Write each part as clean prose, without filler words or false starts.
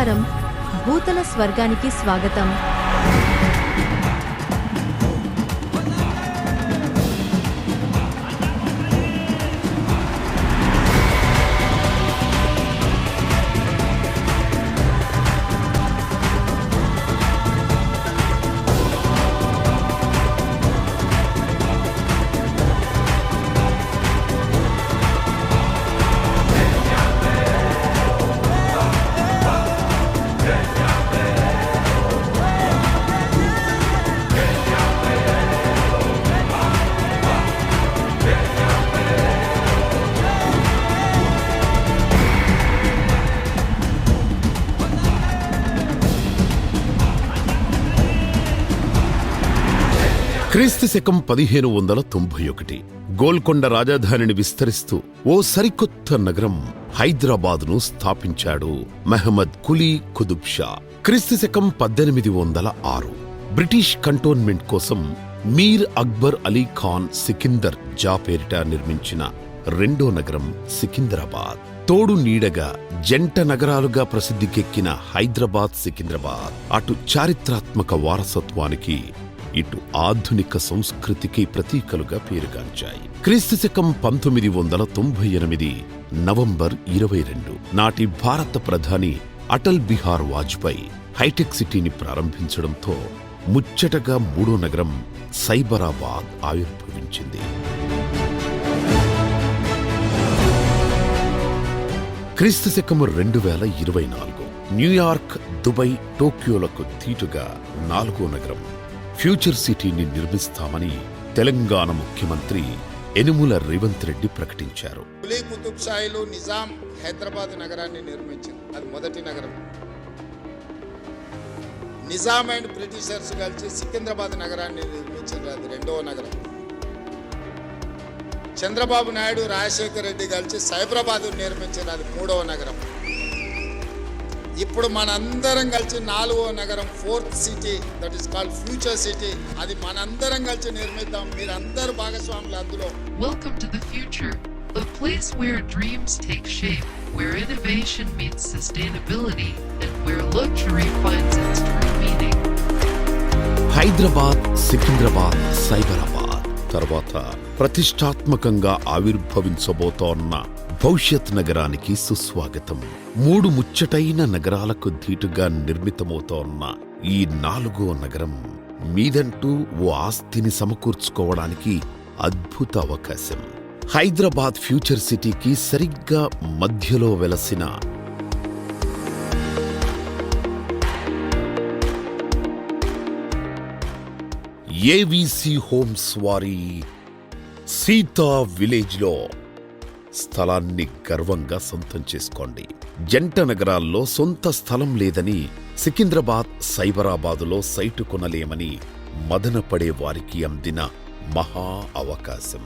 నమస్కారం, భూతల స్వర్గానికి స్వాగతం. క్రీస్తు శకం 1591 గోల్కొండ రాజధానిని విస్తరిస్తూ ఓ సరికొత్త నగరం హైదరాబాదును స్థాపించాడు మహమ్మద్ కులీ కుతుబ్ షా. క్రీస్తు శకం 1806 బ్రిటిష్ కంటోన్మెంట్ కోసం మీర్ అక్బర్ అలీ ఖాన్ సికిందర్ జా పేరిట నిర్మించిన రెండో నగరం సికింద్రాబాద్. తోడు నీడగా జంట నగరాలుగా ప్రసిద్ధికెక్కిన హైదరాబాద్ సికింద్రాబాద్ అటు చారిత్రాత్మక వారసత్వానికి ఇటు ఆధునిక సంస్కృతికి ప్రతీకలుగా పేరుగాంచాయి. క్రీస్తు శకం 1998 నవంబర్ 22 నాటి భారత ప్రధాని అటల్ బిహార్ వాజ్పేయి హైటెక్ సిటీని ప్రారంభించడంతో ముచ్చటగా మూడో నగరం సైబరాబాద్ ఆవిర్భవించింది. క్రీస్తు శకం 2024 న్యూయార్క్, దుబాయ్, టోక్యోలకు తీటుగా నాలుగో నగరం ఫ్యూచర్ సిటీని నిర్మిస్తామని తెలంగాణ ముఖ్యమంత్రి యనుమల రేవంత్ రెడ్డి ప్రకటించారు. కులీ కుతుబ్ షాహీలు నిజాం హైదరాబాద్ నగరాన్ని నిర్మించారు. అది మొదటి నగరం. నిజాం అండ్ బ్రిటిషర్స్ కలిసి సికింద్రాబాద్ నగరాన్ని నిర్మించారు. అది రెండవ నగరం. చంద్రబాబు నాయుడు, రాజశేఖర్ రెడ్డి కలిసి సైబరాబాద్ నిర్మించారు. అది మూడవ నగరం. ఇప్పుడు మనందరం కలిసి నాలుగో నగరం fourth city, that is called future city. అది మనందరం కలిసి నిర్మిద్దాం. మీరందరూ భాగస్వాములు అందులో. Welcome to the future, a place where dreams take shape, where innovation meets sustainability, and where luxury finds its true meaning. Hyderabad, Secunderabad, Cyberabad తర్వాత ప్రతిష్టాత్మకంగా ఆవిర్భవించబోతోన్న భవిష్యత్ నగరానికి సుస్వాగతం. మూడు ముచ్చటైన నగరాలకు ధీటుగా నిర్మితమవుతోన్న ఈ నాలుగో నగరం మీదంటూ ఓ ఆస్తిని సమకూర్చుకోవడానికి అద్భుత అవకాశం. హైదరాబాద్ ఫ్యూచర్ సిటీకి సరిగ్గా మధ్యలో వెలసిన ఏవీసీ హోమ్స్ వారి సీతా విలేజ్లో స్థలాన్ని గర్వంగా సొంతం చేసుకోండి. జంట నగరాల్లో సొంత స్థలం లేదని, సికింద్రాబాద్, సైబరాబాదులో సైటు కొనలేమని మదనపడే వారికి అందిన మహా అవకాశం.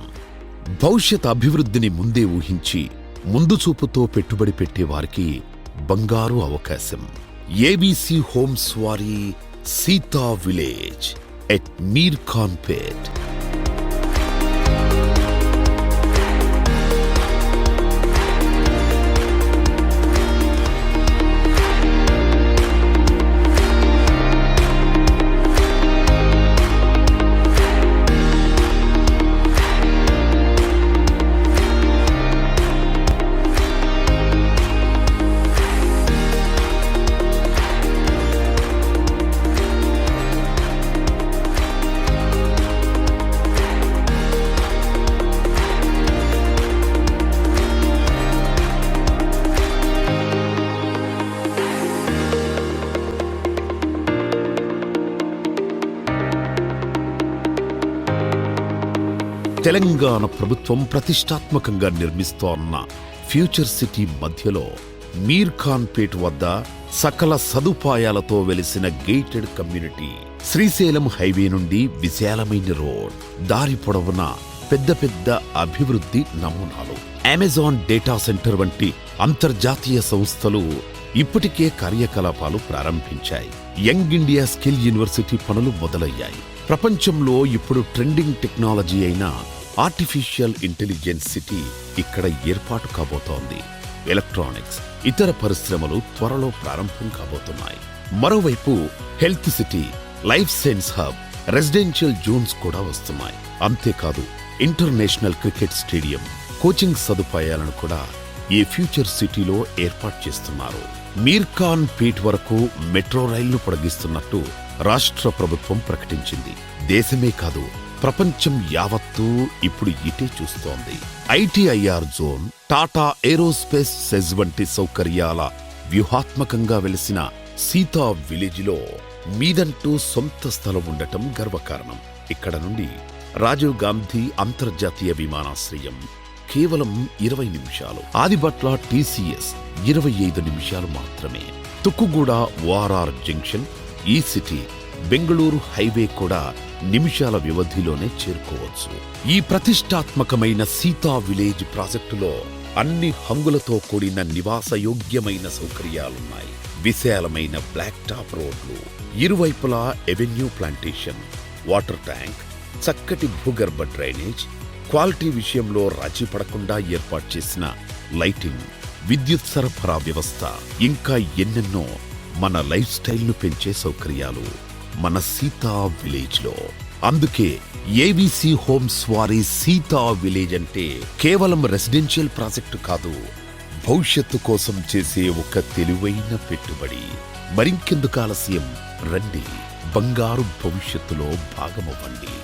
భవిష్యత్ అభివృద్ధిని ముందే ఊహించి ముందు చూపుతో పెట్టుబడి పెట్టే వారికి బంగారు అవకాశం. ఏబీసీ హోమ్స్ వారి సీతా విలేజ్ ఎట్ మీర్ ఖాన్ పేట్. తెలంగాణ ప్రభుత్వం ప్రతిష్టాత్మకంగా నిర్మిస్తోన్న ఫ్యూచర్ సిటీ మధ్యలో మీర్ ఖాన్ పేట్ వద్ద సకల సదుపాయాలతో వెలిసిన గేటెడ్ కమ్యూనిటీ. శ్రీశైలం హైవే నుండి విశాలమైన రోడ్, దారి పొడవున పెద్ద పెద్ద అభివృద్ధి నమూనాలు. అమెజాన్ డేటా సెంటర్ వంటి అంతర్జాతీయ సంస్థలు ఇప్పటికే కార్యకలాపాలు ప్రారంభించాయి. యంగ్ ఇండియా స్కిల్ యూనివర్సిటీ పనులు మొదలయ్యాయి. ప్రపంచంలో ఇప్పుడు ట్రెండింగ్ టెక్నాలజీ అయిన ఆర్టిఫిషియల్ ఇంటెలిజెన్స్ సిటీ ఇక్కడ ఏర్పాటు కాబోతోంది. ఎలక్ట్రానిక్స్, ఇతర పరిశ్రమలు త్వరలో ప్రారంభం కాబోతున్నాయి. మరోవైపు health city, life science hub, residential zones కూడా వస్తున్నాయి. అంతేకాదు ఇంటర్నేషనల్ క్రికెట్ స్టేడియం, కోచింగ్ సదుపాయాలను కూడా ఈ ఫ్యూచర్ సిటీలో ఏర్పాటు చేస్తున్నారు. మీర్ఖాన్ పేట్ వరకు మెట్రో రైళ్లు పొడిగిస్తున్నట్టు రాష్ట్ర ప్రభుత్వం ప్రకటించింది. దేశమే కాదు, ప్రపంచం యావత్తూ ఇప్పుడు ఇటే చూస్తోంది. ITIR zone, Tata aerospace SEZ వంటి సౌకర్యాల వ్యూహాత్మకంగా వెలిసిన సీతా విలేజ్లో మీదంటూ సొంత స్థలం ఉండటం గర్వకారణం. ఇక్కడ నుండి రాజీవ్ గాంధీ అంతర్జాతీయ విమానాశ్రయం కేవలం 20 నిమిషాలు, ఆదిబట్ల టీసీఎస్ 25 నిమిషాలు మాత్రమే, తుక్కుగూడ ఓఆర్ఆర్ జంక్షన్, ఈ సిటీ, బెంగళూరు హైవే కూడా నిమిషాల వ్యవధిలోనే చేరుకోవచ్చు. ఈ ప్రతిష్టాత్మకమైన సీతా విలేజ్ ప్రాజెక్టులో అన్ని హంగులతో కూడిన నివాసయోగ్యమైన సౌకర్యాలున్నాయి. విశాలమైన బ్లాక్ టాప్ రోడ్లు, ఇరువైపులా ఎవెన్యూ ప్లాంటేషన్, వాటర్ ట్యాంక్, చక్కటి భూగర్భ డ్రైనేజ్, క్వాలిటీ విషయంలో రాజీ పడకుండా ఏర్పాటు చేసిన లైటింగ్, విద్యుత్ సరఫరా వ్యవస్థ, ఇంకా ఎన్నెన్నో మన లైఫ్ స్టైల్ను పెంచే సౌకర్యాలు మన సీతా విలేజ్ లో. అందుకే ఏవిసి హోమ్స్ వారి సీతా విలేజ్ అంటే కేవలం రెసిడెన్షియల్ ప్రాజెక్టు కాదు, భవిష్యత్తు కోసం చేసే ఒక తెలివైన పెట్టుబడి. మరింకెందుకు ఆలస్యం, రండి, బంగారు భవిష్యత్తులో భాగమవ్వండి.